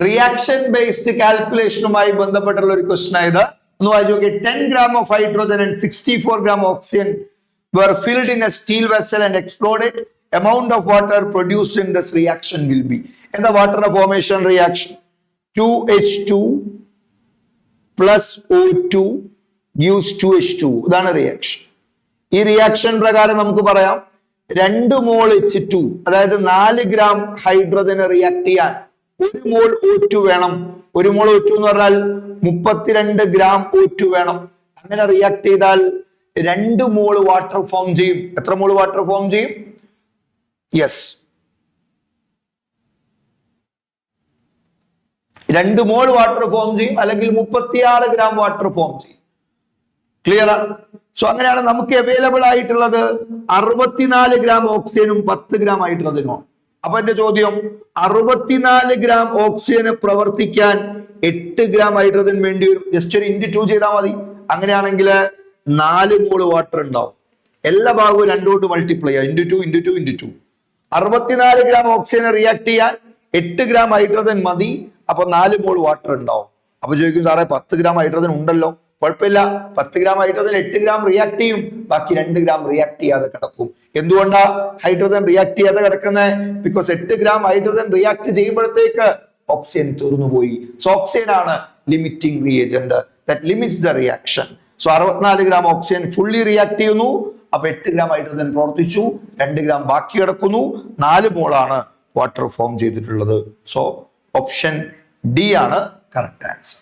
Reaction based കാൽക്കുലേഷനുമായി ബന്ധപ്പെട്ടുള്ള ഒരു question ആയത്. ഒന്ന് വായിച്ചു നോക്കി. 10 gram of hydrogen and 64 gram of oxygen were filled in a steel vessel and exploded. Amount of water produced in this reaction will be. In the water formation reaction, 2H2 plus O2 gives 2H2. ഇതാണ് reaction. ഈ reaction പ്രകാരം നമുക്ക് പറയാം 2 മോൾ H2, അതായത് 4 gram ഹൈഡ്രജന് react ചെയ്യാൻ 1 മോൾ O2 വേണം. 1 മോൾ O2 എന്ന് പറഞ്ഞാൽ 32 ഗ്രാം O2 വേണം. അങ്ങനെ റിയാക്ട് ചെയ്താൽ 2 മോൾ വാട്ടർ ഫോം ചെയ്യും. എത്ര മോൾ വാട്ടർ ഫോം ചെയ്യും? യെസ്, 2 മോൾ വാട്ടർ ഫോം ചെയ്യും, അല്ലെങ്കിൽ 36 ഗ്രാം വാട്ടർ ഫോം ചെയ്യും. ക്ലിയർ ആണ്? സോ അങ്ങനെയാണ് നമുക്ക് അവൈലബിൾ ആയിട്ടുള്ളത് 64 ഗ്രാം ഓക്സിജനും 10 ഗ്രാം ഹൈഡ്രജനും. അപ്പൊ എന്റെ ചോദ്യം, 64 ഗ്രാം ഓക്സിജന് പ്രവർത്തിക്കാൻ 8 ഗ്രാം ഹൈഡ്രജൻ വേണ്ടി വരും. ജസ്റ്റ് ഒരു × 2 ചെയ്താൽ മതി. അങ്ങനെയാണെങ്കിൽ 4 മോൾ വാട്ടർ ഉണ്ടാവും. എല്ലാ ഭാഗവും 2 കൊണ്ട് മൾട്ടിപ്ലൈ ചെയ്യാം. × 2 64 ഗ്രാം ഓക്സിജനെ റിയാക്ട് ചെയ്യാൻ 8 ഗ്രാം ഹൈഡ്രജൻ മതി. അപ്പൊ 4 മോൾ വാട്ടർ ഉണ്ടാവും. അപ്പൊ ചോദിക്കും, സാറേ 10 ഗ്രാം ഹൈഡ്രജൻ ഉണ്ടല്ലോ. കുഴപ്പമില്ല, 10 ഗ്രാം ഹൈഡ്രജൻ 8 ഗ്രാം റിയാക്ട് ചെയ്യും, ബാക്കി 2 ഗ്രാം റിയാക്ട് ചെയ്യാതെ കിടക്കും. എന്തുകൊണ്ടാ ഹൈഡ്രജൻ റിയാക്ട് ചെയ്യാതെ കിടക്കുന്നത്? ബിക്കോസ് 8 ഗ്രാം ഹൈഡ്രജൻ റിയാക്ട് ചെയ്യുമ്പോഴത്തേക്ക് ഓക്സിജൻ തീർന്നുപോയി. സോ ഓക്സിജൻ ആണ് limiting reagent that limits the reaction. So 64 gram oxygen fully react ചെയ്യുന്നു. അപ്പൊ 8 ഗ്രാം ഹൈഡ്രജൻ പ്രവർത്തിച്ചു, 2 ഗ്രാം ബാക്കി കിടക്കുന്നു, 4 മോളാണ് വാട്ടർ ഫോം ചെയ്തിട്ടുള്ളത്. സോ ഓപ്ഷൻ ഡി ആണ് കറക്റ്റ് ആൻസർ.